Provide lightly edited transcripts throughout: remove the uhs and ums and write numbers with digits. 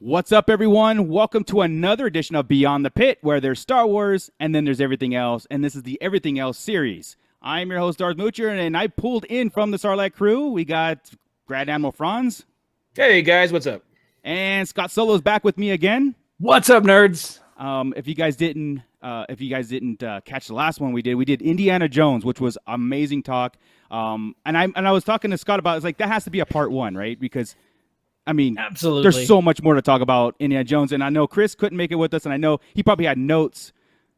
What's up, everyone? Welcome to another edition of Beyond the Pit, where there's Star Wars and then there's everything else, and this is the Everything Else series. I'm your host, Darth Moocher, and I pulled in from the Sarlacc crew. We got Grand Admiral Franz. Hey, guys, what's up? And Scott Solo's back with me again. What's up, nerds? If you guys didn't catch the last one we did Indiana Jones, which was amazing talk. And I was talking to Scott about it's like that has to be a part one, right? Because I mean, absolutely, there's so much more to talk about Indiana Jones, and I know Chris couldn't make it with us, and I know he probably had notes,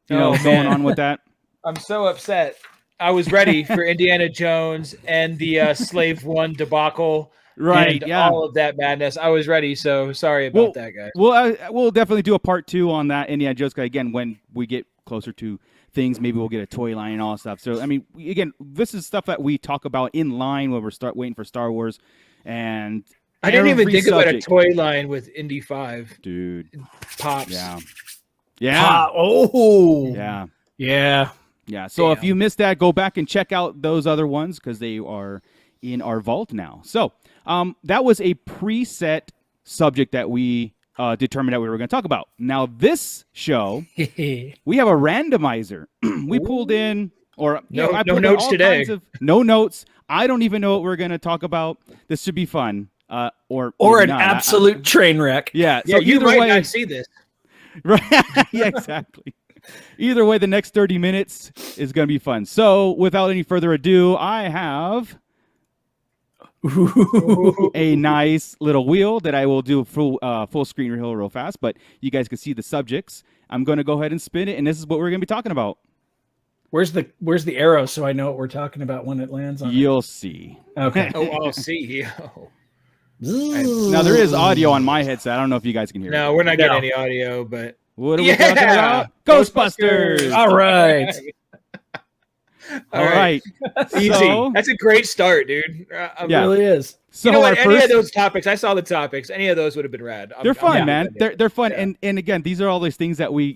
going on with that. I'm so upset. I was ready for Indiana Jones and the Slave One debacle, right? And all of that madness. I was ready, so sorry about that, guys. We'll definitely do a part two on that Indiana Jones again when we get closer to things. Maybe we'll get a toy line and all that stuff. So I mean, again, this is stuff that we talk about in line when we're waiting for Star Wars, and I didn't even think about a toy line with Indy 5. Dude. Pops. Yeah. Yeah. So if you missed that, go back and check out those other ones because they are in our vault now. So that was a preset subject that we determined that we were going to talk about. Now, this show, we have a randomizer. We pulled in, no notes today. No notes. I don't even know what we're going to talk about. This should be fun. Or an not. absolute train wreck. Yeah. So you might not see this. Right. Yeah, exactly. Either way, the next 30 minutes is going to be fun. So without any further ado, I have a nice little wheel that I will do full screen real fast, but you guys can see the subjects. I'm going to go ahead and spin it, and this is what we're going to be talking about. Where's the arrow so I know what we're talking about when it lands on You'll see. Okay. I'll see. Now, there is audio on my headset. I don't know if you guys can hear it. No, we're not getting any audio, but... What are we talking about? Ghostbusters! All right. All right. Easy. So, that's a great start, dude. It really is. So you know what? Any of those topics, I saw the topics. Any of those would have been rad. They're fun, man. They're fun. Yeah. And again, these are all these things that we,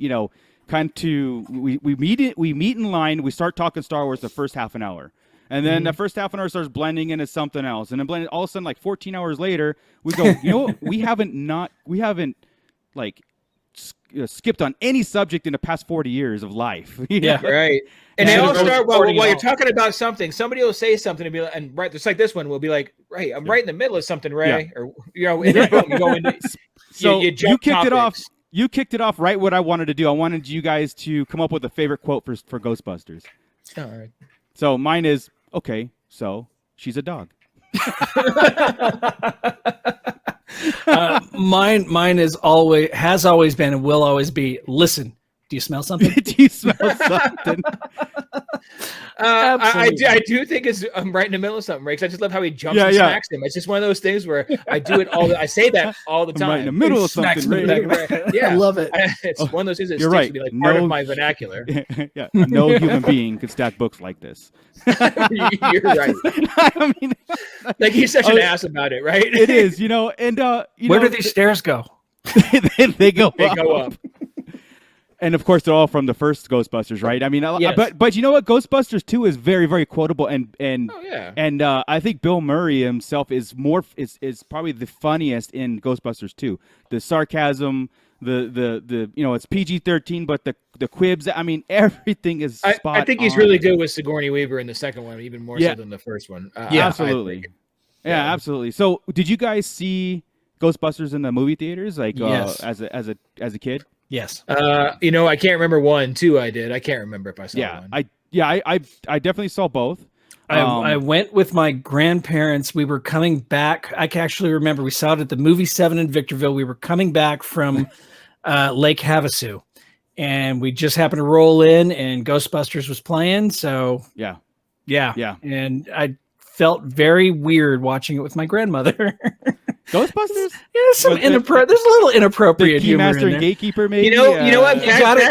we meet in line. We start talking Star Wars the first half an hour. And then the first half an hour starts blending into something else. And then all of a sudden, like 14 hours later, we go, what? We haven't skipped on any subject in the past 40 years of life. Yeah, right. And they all start while you're talking about something. Somebody will say something and right, just like this one, will be like, "Right, I'm right in the middle of something, Ray." Yeah. Or and then you go into. So you kicked it off. You kicked it off right. What I wanted to do, I wanted you guys to come up with a favorite quote for Ghostbusters. All right. So mine is okay. So she's a dog. Mine has always been and will always be. Listen, do you smell something? Do you smell something? I do think I'm right in the middle of something, Ray. I just love how he jumps and smacks him. It's just one of those things where I do it I say that all the time. I'm right in the middle of something, Ray. Yeah, I love it. It's one of those things that You're sticks right. to be like part of my vernacular. Yeah, no human being could stack books like this. You're right. I mean, like he's such an ass about it, right? It is, and where do these stairs go? they go up. And of course, they're all from the first Ghostbusters, right? I mean, yes. But you know what? Ghostbusters 2 is very, very quotable, and I think Bill Murray himself is probably the funniest in Ghostbusters 2. The sarcasm, the it's PG-13, but the quibs. I mean, everything is spot on. I think he's really good with Sigourney Weaver in the second one, even more so than the first one. Absolutely. Absolutely. So, did you guys see Ghostbusters in the movie theaters, yes. as a kid? Yes. I can't remember 1, 2. I did. I can't remember if I saw one. I definitely saw both. I went with my grandparents. We were coming back. I can actually remember we saw it at the Movie 7 in Victorville. We were coming back from Lake Havasu, and we just happened to roll in, and Ghostbusters was playing. So yeah. And I felt very weird watching it with my grandmother. Ghostbusters? There's a little inappropriate the humor Keymaster in and Gatekeeper, maybe. You know what?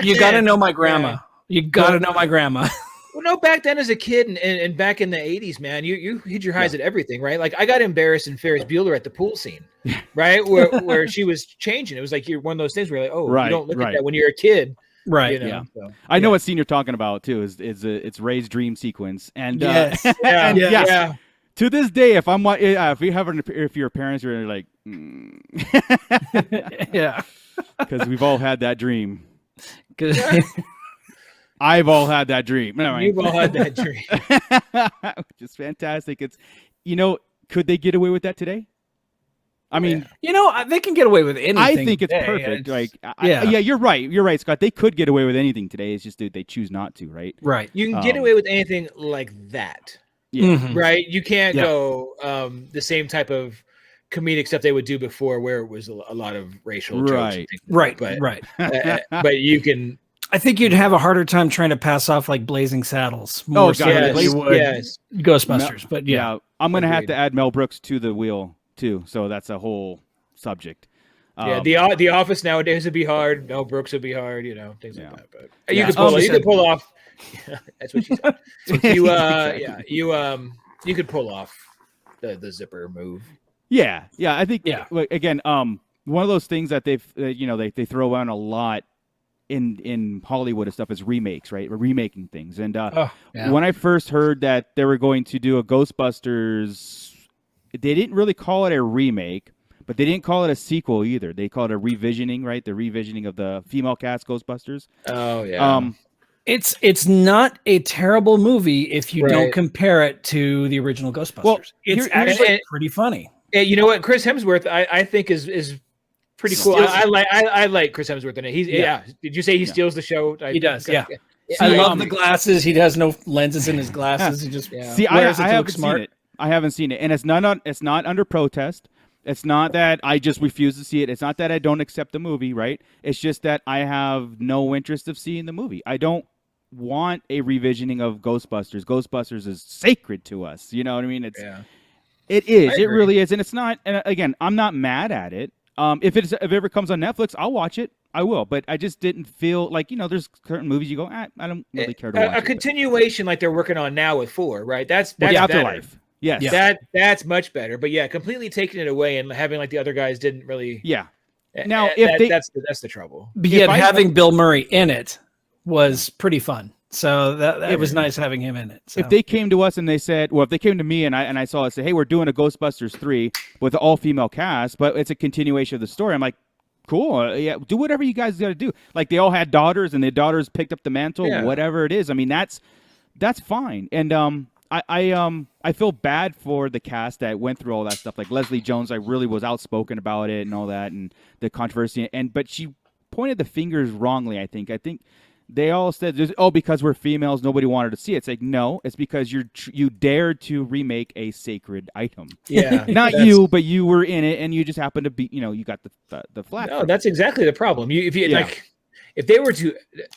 You got to know my grandma. Yeah. You got to know my grandma. Well, no, back then as a kid and back in the 80s, man, you hid your eyes at everything, right? Like I got embarrassed in Ferris Bueller at the pool scene, right? Where she was changing. It was like you're one of those things where you're like, oh, you don't look at that when you're a kid. Right. So, I know what scene you're talking about too. It's Ray's dream sequence. And yes. To this day, if your parents are like, yeah, because we've all had that dream. I've all had that dream. You've all had that dream, which is fantastic. It's, could they get away with that today? I mean, they can get away with anything. I think it's today. perfect. You're right. You're right, Scott. They could get away with anything today. It's just they choose not to, right? Right. You can get away with anything like that. Yeah. Mm-hmm. Right. You can't go the same type of comedic stuff they would do before, where it was a lot of racial jokes. Right. But you can. I think you'd have a harder time trying to pass off like Blazing Saddles. More so than you would Ghostbusters. But I'm going to have to add Mel Brooks to the wheel too. So that's a whole subject. The Office nowadays would be hard. Mel Brooks would be hard. Things like that. But you could pull off. That's what she said. You could pull off the zipper move. Yeah. I think. Again, one of those things that they throw around a lot in Hollywood and stuff is remakes, right? Remaking things. And when I first heard that they were going to do a Ghostbusters, they didn't really call it a remake, but they didn't call it a sequel either. They called it a revisioning, right? The revisioning of the female cast Ghostbusters. Oh yeah. It's not a terrible movie if you don't compare it to the original Ghostbusters. Well, it's actually pretty funny. You know what? Chris Hemsworth, I think is pretty cool. I like Chris Hemsworth in it. Did you say he steals the show? He does. Yeah. I love the glasses. He has no lenses in his glasses. He just wears it to look smart. I haven't seen it, and it's not under protest. It's not that I just refuse to see it. It's not that I don't accept the movie, right? It's just that I have no interest of seeing the movie. I don't want a revisioning of Ghostbusters. Ghostbusters is sacred to us. You know what I mean? It is. It really is, and it's not. And again, I'm not mad at it. If it ever comes on Netflix, I'll watch it. I will, but I just didn't feel like there's certain movies you go, I don't really care to watch. A continuation like they're working on now with 4, right? That's the Afterlife. Better. Yes, that's much better. But completely taking it away and having like the other guys didn't really. Yeah. Now, that's the trouble. But yet having Bill Murray in it was pretty fun. So it was nice having him in it. So. If they came to us and they said, if they came to me and I saw it say, hey, we're doing a Ghostbusters 3 with an all-female cast, but it's a continuation of the story. I'm like, cool. Do whatever you guys got to do. Like they all had daughters and their daughters picked up the mantle, whatever it is. I mean, that's fine. And I feel bad for the cast that went through all that stuff. Like Leslie Jones, I really was outspoken about it and all that and the controversy. But she pointed the fingers wrongly, I think. I think they all said, because we're females, nobody wanted to see it. It's like, no, it's because you dared to remake a sacred item. Yeah. Not you, but you were in it, and you just happened to be, you got the flat. No, that's exactly the problem. If they were to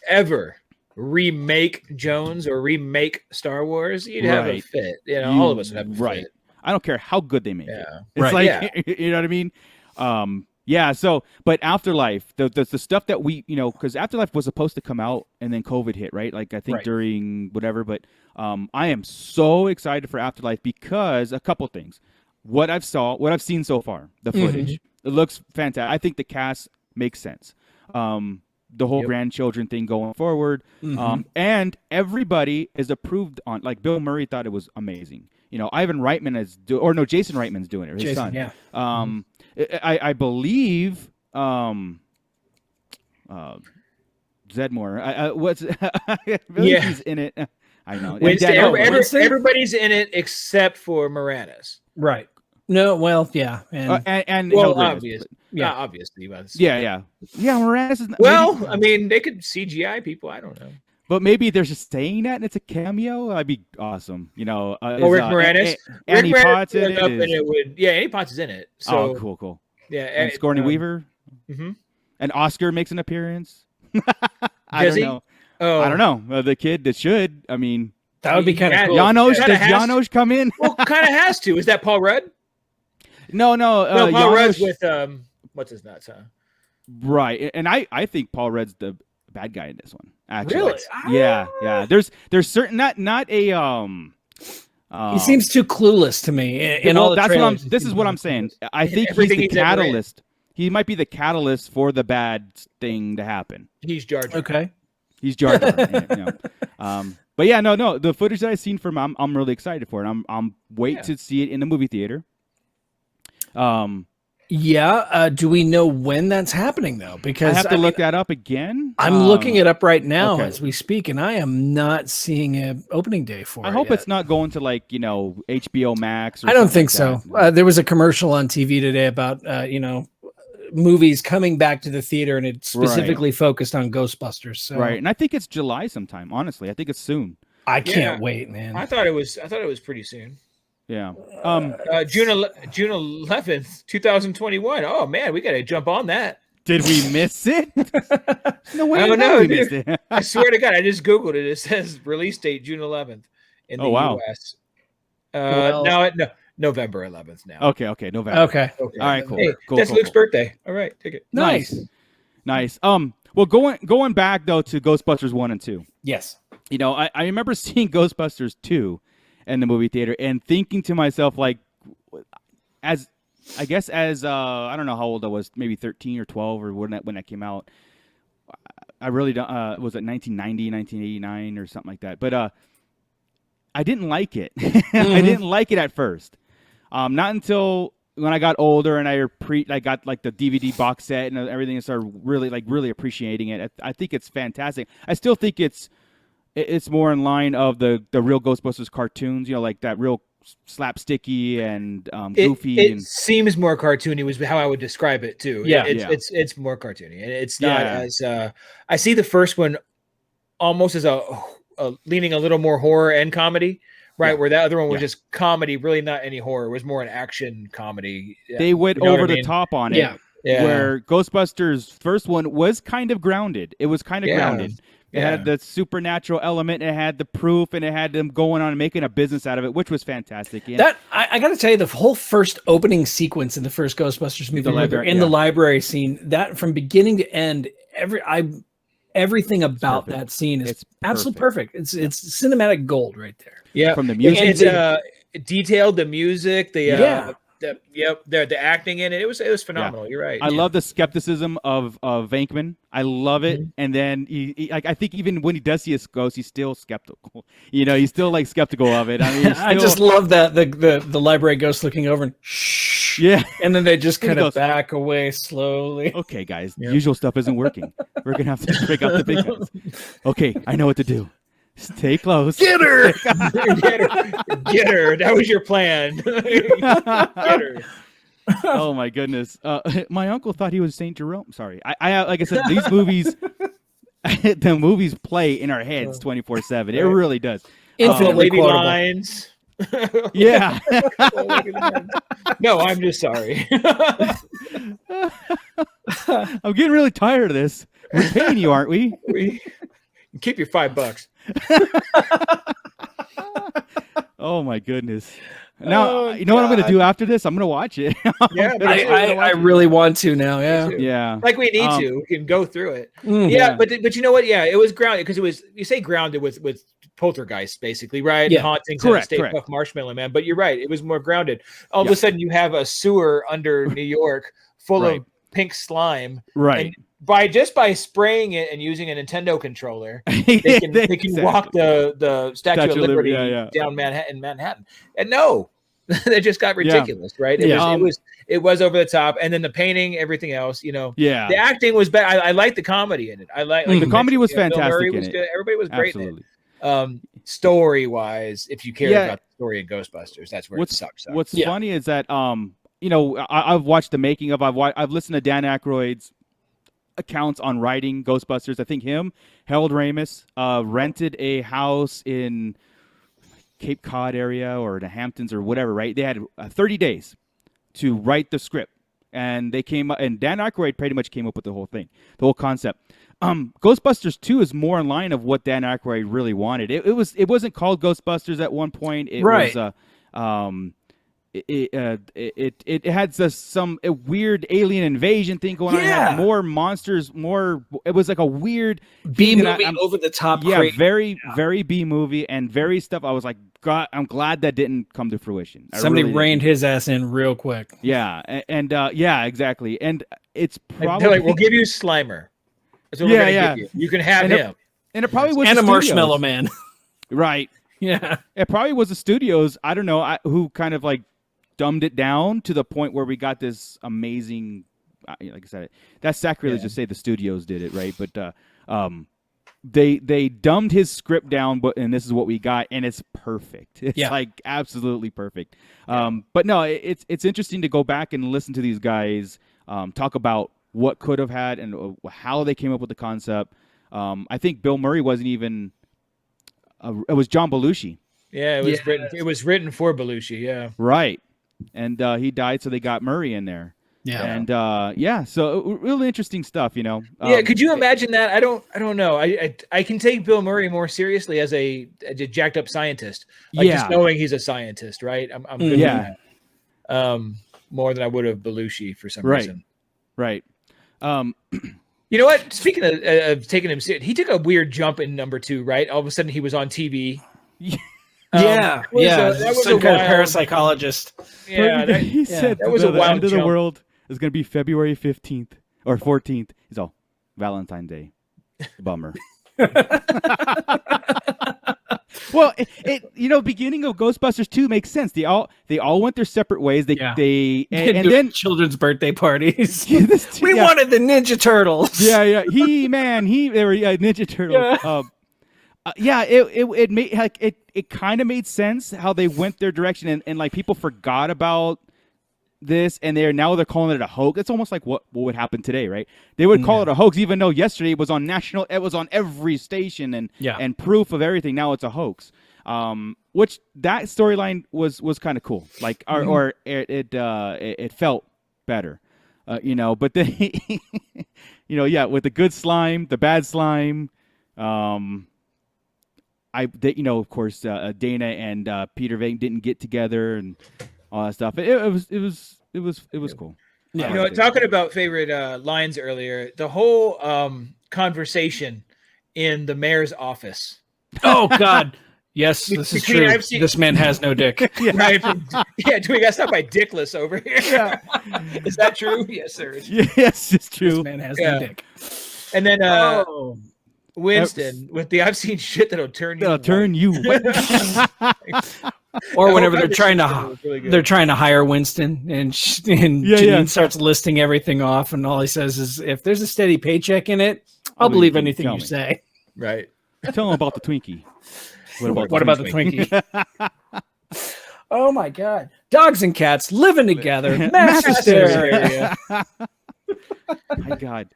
ever remake Jones or remake Star Wars, you'd have a fit. All of us would have a fit. I don't care how good they make it. It's you know what I mean? So, but Afterlife, the stuff that we, because Afterlife was supposed to come out and then COVID hit, right? Like I think during whatever, but I am so excited for Afterlife because a couple things. What I've seen so far, the footage, it looks fantastic. I think the cast makes sense. The whole grandchildren thing going forward, and everybody is approved on. Like Bill Murray thought it was amazing. Ivan Reitman Jason Reitman's doing it. His son. Yeah. I believe Zedmore. He's in it. I know. Everybody's in it except for Moranis. Right. No. Well, yeah. And obviously. Yeah, obviously. Yeah. Moranis is. I mean, they could CGI people. I don't know. But maybe they're just saying that and it's a cameo. That'd be awesome. Rick Moranis. Annie Potts in it. Annie Potts is in it. So cool. Yeah, and Sigourney Weaver. Mm-hmm. And Oscar makes an appearance. I don't know. Oh. I don't know. The kid that should. I mean, that would be kind of cool. Does Janosch come in? Well, kind of has to. Is that Paul Rudd? No. Paul Rudd's with what's his nuts? Huh? Right, and I think Paul Rudd's the bad guy in this one. Actually, really? Yeah. There's certain not a he seems too clueless to me. This is what I'm saying. I think he's the catalyst. He might be the catalyst for the bad thing to happen. He's Jar Jar. Okay. He's Jar Jar. But yeah, no, the footage that I've seen from I'm really excited for it. I'm wait to see it in the movie theater. Do we know when that's happening though? Because I have to look that up again. I'm looking it up right now as we speak, and I am not seeing an opening day for it. I hope it's not going to HBO Max. I don't think so. There was a commercial on TV today about movies coming back to the theater, and it specifically focused on Ghostbusters. So. Right, and I think it's July sometime. Honestly, I think it's soon. I can't wait, man. I thought it was pretty soon. Yeah. June 11th, 2021. Oh man, we got to jump on that. Did we miss it? No way. I don't know. We missed it. I swear to God, I just Googled it. It says release date June 11th in the US. No, November 11th now. Okay, November. Okay. All right, cool. Hey, that's Luke's birthday. All right, take it. Nice. Well, going back though to Ghostbusters 1 and 2. Yes. I remember seeing Ghostbusters 2 in the movie theater and thinking to myself, like, I don't know how old I was, maybe 13 or 12 or when that came out. I really don't, was it 1990, 1989 or something like that. But I didn't like it. I didn't like it at first. Not until when I got older and I got like the DVD box set and everything and started really appreciating it. I think it's fantastic. I still think it's more in line of the real Ghostbusters cartoons, like that real slapsticky and goofy. It seems more cartoony was how I would describe it too. Yeah, it's more cartoony, and it's not as. I see the first one almost as a leaning a little more horror and comedy, right? Where that other one was just comedy, really not any horror. It was more an action comedy. They went over the top on it. Yeah. Where Ghostbusters first one was kind of grounded. It was kind of grounded. It had the supernatural element, it had the proof, and it had them going on and making a business out of it, which was fantastic. And I got to tell you, the whole first opening sequence in the first Ghostbusters movie, the library scene, that from beginning to end, everything about that scene is absolutely perfect. It's cinematic gold right there. Yeah, from the music, it's detailed. The music, the acting in it, it was phenomenal. Yeah. You're right. I love the skepticism of Venkman. I love it. Mm-hmm. And then I think even when he does see a ghost, he's still skeptical. He's still like skeptical of it. I mean, I just love that the library ghost looking over and shh. Yeah, and then they just kind of back away slowly. Okay, guys, usual stuff isn't working. We're gonna have to break out the big guns. Okay, I know what to do. Stay close. Get her. Get her. That was your plan. Get her. Oh my goodness. My uncle thought he was Saint Jerome. Sorry. I like I said, these movies, the movies play in our heads 24/7. It really does. Infinitely quotable lines. Yeah. No, I'm just sorry. I'm getting really tired of this. We're paying you, aren't we? Keep your $5. Oh my goodness. Now, you know what I'm going to do after this? I'm going to watch it. I really want to now. Yeah. Like we need to. We can go through it. But you know what? Yeah, it was grounded because you say grounded with Poltergeist, basically, right? Yeah. Hauntings and Stay Puft Marshmallow Man. But you're right. It was more grounded. All of a sudden, you have a sewer under New York full of pink slime. Right. And by spraying it and using a Nintendo controller, they can walk the Statue of Liberty down Manhattan. And no, that just got ridiculous, right? It was over the top, and then the painting, everything else, the acting was bad. I liked the comedy in it. The comedy was fantastic. Bill Murray was good. Everybody was great. Absolutely. In it. Story wise, if you care about the story in Ghostbusters, that's where it sucks. What's funny is that I've watched the making of. I've listened to Dan Aykroyd's accounts on writing Ghostbusters. I think Harold Ramis rented a house in Cape Cod area or the Hamptons or whatever, right? They had 30 days to write the script, and they came up, and Dan Aykroyd pretty much came up with the whole thing, the whole concept. Ghostbusters 2 is more in line of what Dan Aykroyd really wanted. It wasn't called Ghostbusters at one point. It was it had some weird alien invasion thing going on. It had more monsters, it was like a weird B movie over the top. Very B movie and very stuff. I was like, God, I'm glad that didn't come to fruition. Somebody reined his ass in real quick. Yeah, and exactly. And it's probably they're like, we'll give you Slimer. That's what we're gonna give you. You can have him. And it probably was and a Marshmallow Man. Right. Yeah. It probably was the studios. I don't know who kind of like dumbed it down to the point where we got this amazing. Like I said, that's sacrilege to say the studios did it, right? But they dumbed his script down, and this is what we got, and it's perfect. It's like absolutely perfect. But no, it's interesting to go back and listen to these guys talk about what could have had and how they came up with the concept. I think Bill Murray wasn't even. It was John Belushi. Yeah, it was written for Belushi. Yeah, right, and he died, so they got Murray in there. Yeah, and so really interesting stuff, you know. Could you imagine that? I don't know. I can take Bill Murray more seriously as a jacked up scientist, like just knowing he's a scientist, right? I'm good with that. More than I would have Belushi for some reason. Right. You know what? Speaking of taking him serious, he took a weird jump in number 2, right? All of a sudden he was on TV. That was some kind of parapsychologist. Yeah, he said that was a wild end of the world is going to be February 15th or 14th. He's all Valentine's Day. Bummer. Well, beginning of Ghostbusters 2 makes sense. They all went their separate ways. And then children's birthday parties. We wanted the Ninja Turtles. Yeah. They were Ninja Turtles. It made like it kind of made sense how they went their direction, and like people forgot about this, and they're calling it a hoax. It's almost like what would happen today, right? They would call it a hoax, even though yesterday it was on every station and proof of everything. Now it's a hoax. Which that storyline was kind of cool. Like or it felt better. But then with the good slime, the bad slime, of course, Dana and Peter Venkman didn't get together and all that stuff. It was cool. Yeah. Talking about favorite lines earlier, the whole conversation in the mayor's office. Oh God. Yes, this is true. This man has no dick. Right. Do we got stopped by Dickless over here? Yeah. Is that true? Yes, sir. Yes, it's true. This man has no dick. And then Winston with the I've seen shit that'll turn you. Or whenever they're trying to hire Winston, and Janine starts listing everything off, and all he says is, "If there's a steady paycheck in it, I'll believe anything you say." Right. Tell him about the Twinkie. What about the Twinkie? Oh my God! Dogs and cats living together. Mass hysteria. My God.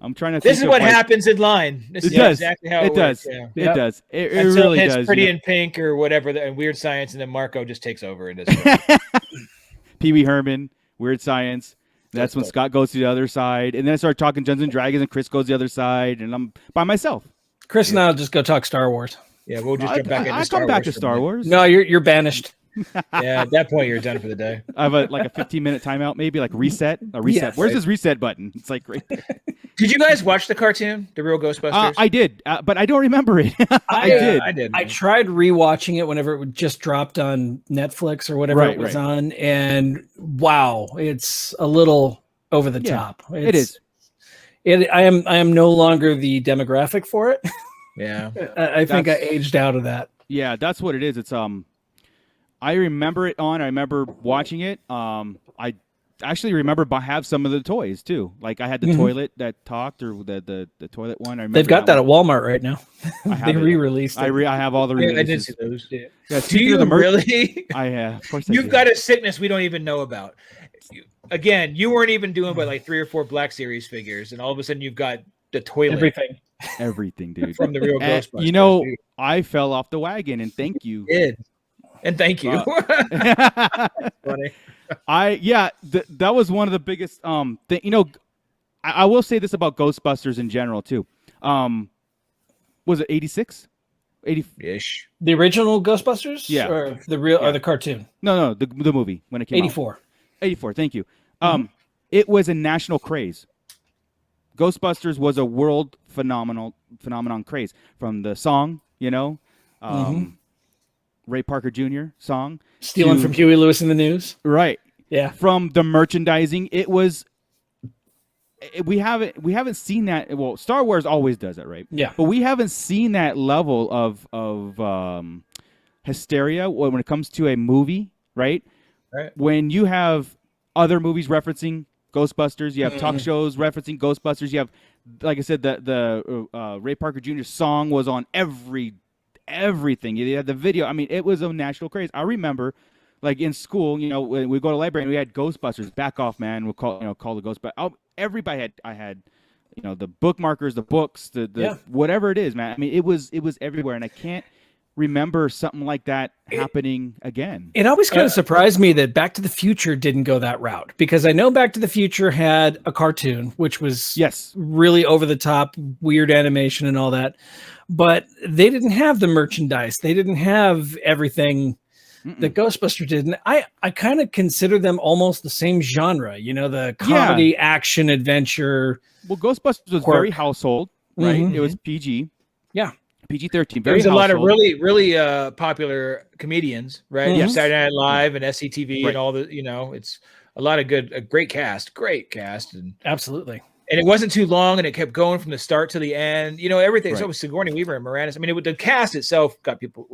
I'm trying to. This is what happens in line. This is exactly how it does. Works, It does. It really does. Pretty in Pink or whatever, and Weird Science, and then Marco just takes over and does Pee Wee Herman, Weird Science. That's when Scott goes to the other side, and then I start talking Dungeons and Dragons, and Chris goes to the other side, and I'm by myself. Chris and I'll just go talk Star Wars. Yeah, we'll just jump back into Star Wars. I come back to Star Wars. No, you're banished. Yeah, at that point you're done for the day. I have a 15-minute timeout, maybe like reset. A reset. Yes. Where's this reset button? It's like right there. Did you guys watch the cartoon, The Real Ghostbusters? I did, but I don't remember it. I did. I tried rewatching it whenever it just dropped on Netflix or whatever it was on, and wow, it's a little over the top. It is. I am no longer the demographic for it. Yeah, I think I aged out of that. Yeah, that's what it is. It's I remember it on. I remember watching it. I actually remember have some of the toys too. Like I had the toilet that talked, or the toilet one. I remember they've got that at Walmart right now. They re-released it. I have all the releases. I did see those. Yeah, do you really? I have. Of course, you've got a sickness we don't even know about. Again, you weren't even doing but like 3 or 4 Black Series figures, and all of a sudden you've got the toilet. Everything, dude. From the Real Ghostbusters. You know, I fell off the wagon, and thank you. You did. And thank you. Funny. That was one of the biggest I will say this about Ghostbusters in general too. Was it 86? 80-ish. The original Ghostbusters? Yeah. Or the real or the cartoon? No, the movie when it came 84. out. 84, thank you. It was a national craze. Ghostbusters was a world phenomenon craze, from the song, Ray Parker Jr. song. Stealing from Huey Lewis in the News. Right. Yeah. From the merchandising, it was we haven't seen that. Well, Star Wars always does that, right? Yeah. But we haven't seen that level of hysteria when it comes to a movie, right? Right. When you have other movies referencing Ghostbusters, you have talk shows referencing Ghostbusters. You have, like I said, the Ray Parker Jr. song was on everything. You had the video. I mean, it was a national craze. I remember, like in school, when we go to the library and we had Ghostbusters. Back off, man. We'll call the Ghostbusters. Everybody had. I had, the bookmarkers, the books, the whatever it is, man. I mean, it was everywhere, and I can't remember something like that happening again. It always kind of surprised me that Back to the Future didn't go that route, because I know Back to the Future had a cartoon, which was really over the top, weird animation and all that, but they didn't have the merchandise. They didn't have everything that Ghostbusters did. And I kind of consider them almost the same genre, the comedy, action, adventure. Well, Ghostbusters was very household, right? It was PG. Yeah. PG-13. There's a lot of really, really popular comedians, right? Mm-hmm. Saturday Night Live and SCTV and all the, it's a lot of a great cast, and absolutely. And it wasn't too long, and it kept going from the start to the end. Everything. So it was Sigourney Weaver and Moranis. I mean, the cast itself got people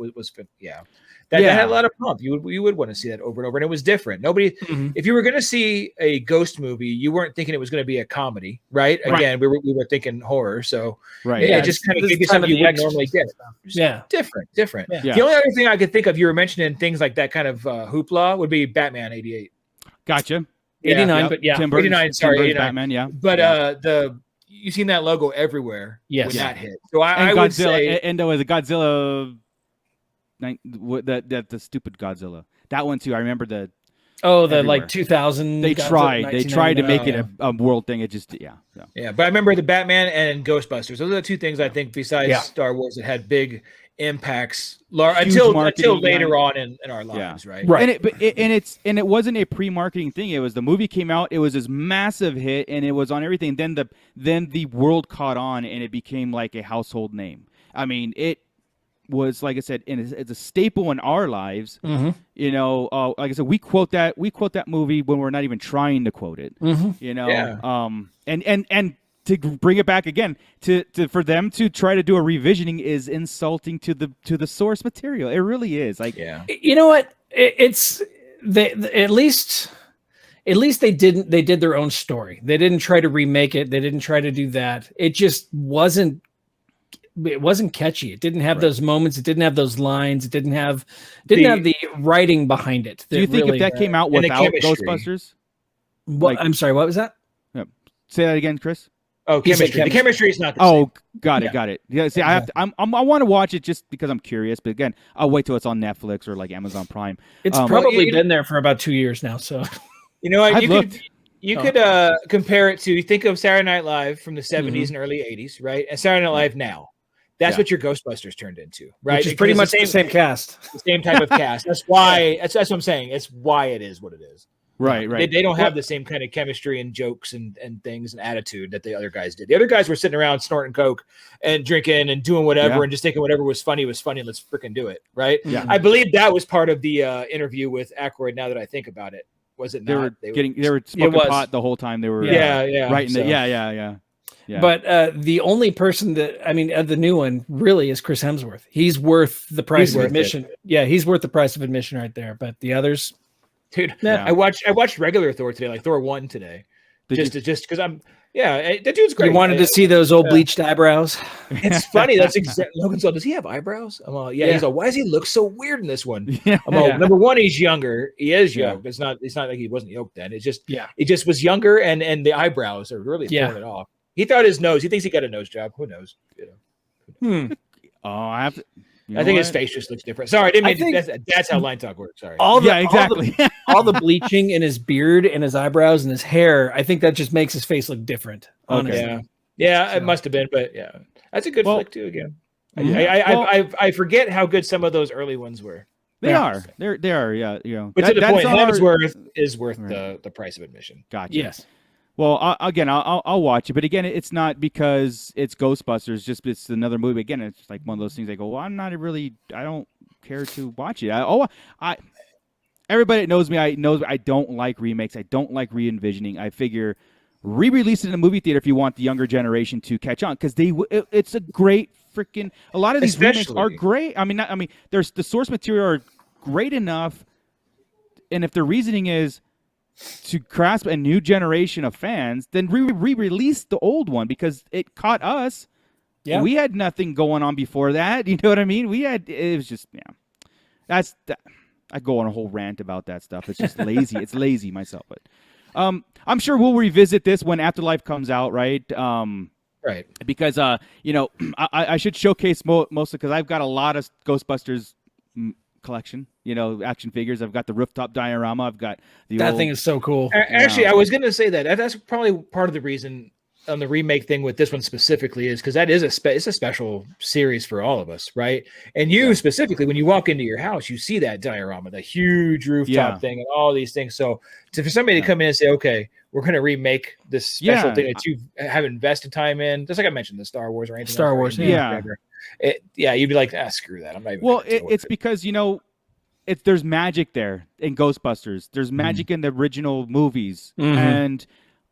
that had a lot of pump. You would want to see that over and over, and it was different. Nobody, if you were going to see a ghost movie, you weren't thinking it was going to be a comedy, right? Again, we were thinking horror, so it just kind of gave you something you wouldn't normally get. Different. Yeah. The only other thing I could think of, you were mentioning things like that kind of hoopla, would be Batman '88. Gotcha. 89, but Tim Burton's, 89. Sorry, 89. Batman, But you've seen that logo everywhere when that hit. So I would Godzilla, say, and there was a Godzilla. The stupid Godzilla, that one too. I remember everywhere. Like 2000. They tried to make it a world thing. It just but I remember the Batman and Ghostbusters. Those are the two things I think besides Star Wars that had big impacts until later on in our lives, right? And it wasn't a pre-marketing thing. It was the movie came out, it was this massive hit, and it was on everything. Then the world caught on, and it became like a household name. I mean, it was, like I said, it's a staple in our lives. Like I said, we quote that movie when we're not even trying to quote it. And to bring it back again, for them to try to do a revisioning is insulting to the source material. It really is. Like, you know what? It's at least they did their own story. They didn't try to remake it. They didn't try to do that. It just wasn't catchy. It didn't have those moments. It didn't have those lines. It didn't have the writing behind it. Do you think if that came out without Ghostbusters? I'm sorry, what was that? Say that again, Chris. Oh, chemistry. The chemistry is not the same. Got it. Yeah, see, I want to watch it just because I'm curious, but again, I'll wait till it's on Netflix or like Amazon Prime. It's probably been there for about 2 years now, so you know what? You could compare it to, you think of Saturday Night Live from the 70s and early 80s, right? And Saturday Night Live now. That's what your Ghostbusters turned into, right? Which is pretty much the same cast. The same type of cast. That's why that's what I'm saying. It's why it is what it is. Right. They don't have the same kind of chemistry and jokes and things and attitude that the other guys did. The other guys were sitting around snorting coke and drinking and doing whatever and just thinking whatever was funny. Let's freaking do it, right? Yeah. I believe that was part of the interview with Aykroyd. Now that I think about it, was it not? They were smoking pot the whole time. They were right in the Yeah. But the only person of the new one really is Chris Hemsworth. He's worth the price of admission. Yeah, he's worth the price of admission right there. But the others, dude, I watched regular Thor today, like Thor 1 today, just because I'm. Yeah, that dude's great. You wanted to see those old bleached eyebrows? It's funny. That's exactly. Logan's like, does he have eyebrows? I'm all, yeah. He's like, why does he look so weird in this one? I'm all, number one, he's younger. He is young. It's not like he wasn't yoked then. It's just it just was younger, and the eyebrows are really throwing it off. He thought his nose. He thinks he got a nose job. Who knows? Oh, I have to. I think his face just looks different. Sorry, I didn't mean that's how line talk works. Sorry. Exactly. All the bleaching in his beard and his eyebrows and his hair. I think that just makes his face look different. Honestly. Yeah, it must have been, but that's a good flick too. Again, I forget how good some of those early ones were. They are. They are. Yeah. But to the point, Hemsworth is worth the price of admission. Gotcha. Yes. Well, I'll watch it, but again, it's not because it's Ghostbusters. It's another movie. Again, it's like one of those things. I go, well, I don't care to watch it. Everybody that knows me, knows I don't like remakes. I don't like re-envisioning. I figure re-release it in a movie theater if you want the younger generation to catch on, because it's a great freaking. A lot of these remakes are great. There's the source material are great enough, and if the reasoning is to grasp a new generation of fans, then re-release the old one because it caught us. Yeah, we had nothing going on before that. You know what I mean? It was just I go on a whole rant about that stuff. It's just lazy. It's lazy myself, but I'm sure we'll revisit this when Afterlife comes out, right? Right. Because I should showcase mostly because I've got a lot of Ghostbusters collection, action figures. I've got the rooftop diorama. I've got that thing is so cool. Actually, I was going to say that's probably part of the reason on the remake thing with this one specifically is because that is it's a special series for all of us, right? And you specifically, when you walk into your house, you see that diorama, the huge rooftop thing, and all these things. So for somebody to come in and say, "Okay, we're going to remake this special thing that you have invested time in," just like I mentioned, the Star Wars or anything. Star Wars, you'd be like, screw that. I'm not even. Well, it's because there's magic there in Ghostbusters. There's magic in the original movies, and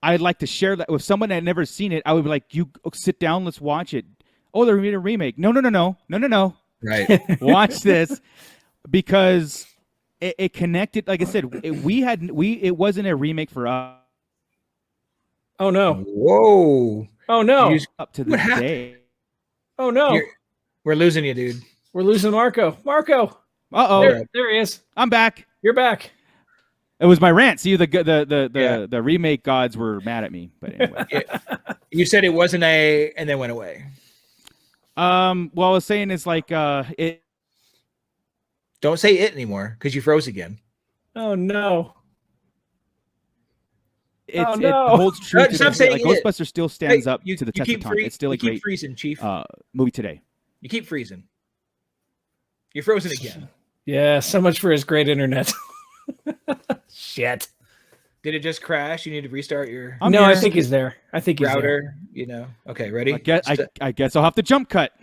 I'd like to share that with someone that had never seen it. I would be like, "You sit down, let's watch it." Oh, they're making a remake. No. Right. Watch this because it connected. Like I said, it wasn't a remake for us. Oh no! Whoa! Oh no! Up to this day. Oh no! We're losing you, dude. We're losing Marco. Marco. Uh-oh. There he is. I'm back. You're back. It was my rant. See, the remake gods were mad at me. But anyway, you said it wasn't and then went away. Well, I was saying it's like it. Don't say it anymore because you froze again. Oh no! It holds true. Stop saying it. Ghostbusters still stands up to the test of time. It's still a great freezing, Chief. Movie today. You keep freezing. You're frozen again. Yeah, so much for his great internet. Shit. Did it just crash? You need to restart your. I think he's there. I think he's router. Okay, ready? I guess I'll have to jump cut.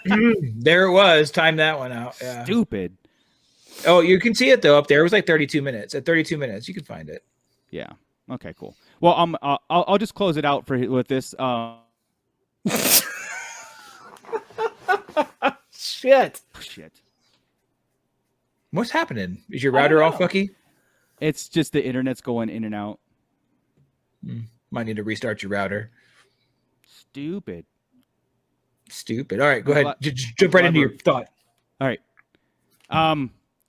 There it was. Time that one out. Yeah. Stupid. Oh, you can see it though up there. It was like 32 minutes. At 32 minutes, you can find it. Yeah. Okay. Cool. Well, I'll just close it out with this. Shit. What's happening? Is your router all fucky? It's just the internet's going in and out. Might need to restart your router. Stupid. All right, go ahead. Jump right into your thought. All right.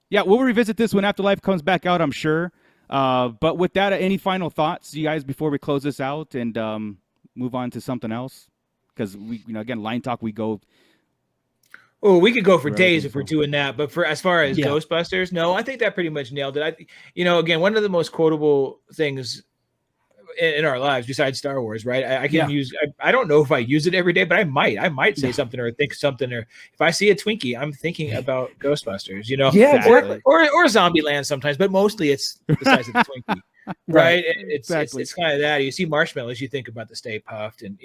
Yeah, we'll revisit this when Afterlife comes back out, I'm sure. But with that, any final thoughts, you guys, before we close this out and move on to something else? Because again, Line Talk, we go. Oh, we could go for days if we're doing that. But as far as Ghostbusters, no, I think that pretty much nailed it. Again, one of the most quotable things in our lives besides Star Wars, right? I can use. I don't know if I use it every day, but I might say something or think something. Or if I see a Twinkie, I'm thinking about Ghostbusters. Yeah, exactly. or Zombieland sometimes, but mostly it's the size of the Twinkie. Right. It's kind of that. You see marshmallows, you think about the Stay Puffed, and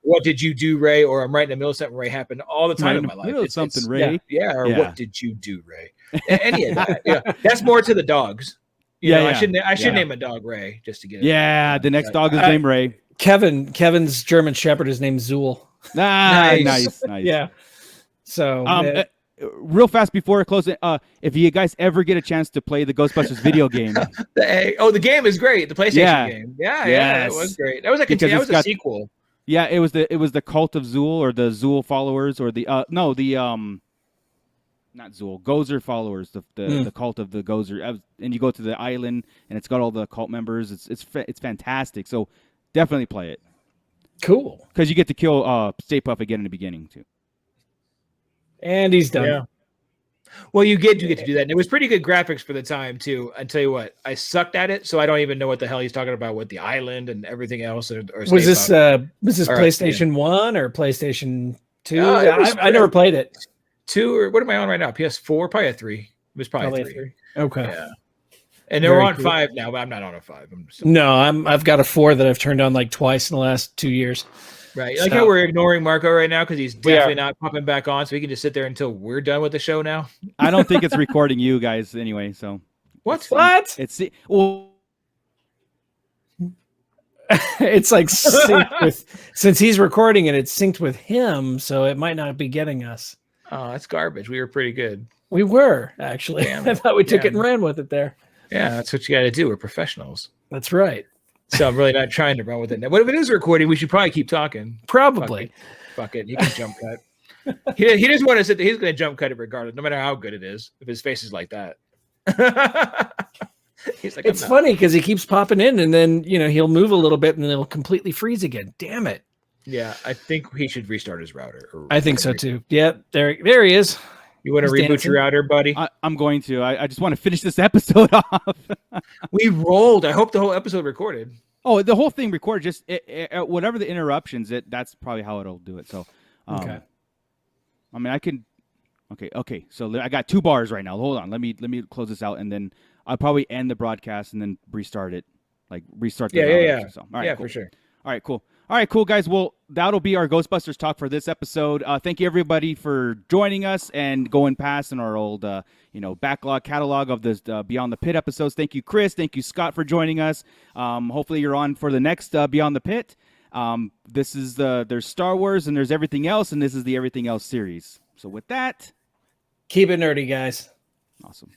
what did you do, Ray? Or I'm right in the middle of something Ray happened all the time in my life. It's Ray. Or what did you do, Ray? Any of that. Yeah. That's more to the dogs. I should name a dog Ray just to get it. Yeah, the next dog is named Ray. Kevin's German Shepherd is named Zool. Nice. Yeah. So real fast before I close it, if you guys ever get a chance to play the Ghostbusters video game. The game is great. The PlayStation game. Yeah, it was great. That was a sequel. Yeah, it was the Cult of Zool or the Zool followers or not Zool, Gozer followers, the cult of the Gozer. And you go to the island and it's got all the cult members. It's fantastic. So definitely play it. Cool. Because you get to kill Stay Puft again in the beginning too. And he's done. Yeah. Well, you get to do that. And it was pretty good graphics for the time too. I tell you what, I sucked at it, so I don't even know what the hell he's talking about with the island and everything else. Was this PlayStation 1 or PlayStation 2? I never played it. 2 or what am I on right now? PS4, probably a 3. It was probably a 3. Okay. Yeah. And they're on 5 now, but I'm not on a 5. I've got a 4 that I've turned on like twice in the last 2 years. Right. Like how we're ignoring Marco right now because he's definitely not popping back on, so we can just sit there until we're done with the show now. I don't think it's recording you guys anyway, so. What? Well, It's like synced with, since he's recording it, it's synced with him, so it might not be getting us. Oh, that's garbage. We were pretty good. We were, actually. I thought we took it and ran with it there. Yeah, that's what you got to do. We're professionals. That's right. So I'm really not trying to run with it now. But if it is recording, we should probably keep talking. Probably. Fuck it. He can jump cut. He doesn't want to sit there. He's going to jump cut it regardless, no matter how good it is, if his face is like that. He's like, it's funny because he keeps popping in and then, he'll move a little bit and then it'll completely freeze again. Damn it. Yeah, I think he should restart his router. I think so too. Yeah, there he is. You want to reboot your router, buddy? I'm going to. I just want to finish this episode off. We rolled. I hope the whole episode recorded. Oh, the whole thing recorded. Just whatever the interruptions, that's probably how it'll do it. So, okay. I mean, I can. Okay. So I got 2 bars right now. Hold on. Let me close this out, and then I'll probably end the broadcast and then restart it. Like restart the Yeah. So, all right, cool. For sure. All right, cool, guys. Well, that'll be our Ghostbusters talk for this episode. Thank you, everybody, for joining us and going past in our old, backlog catalog of this Beyond the Pit episodes. Thank you, Chris. Thank you, Scott, for joining us. Hopefully, you're on for the next Beyond the Pit. This is there's Star Wars and there's everything else, and this is the Everything Else series. So with that, keep it nerdy, guys. Awesome.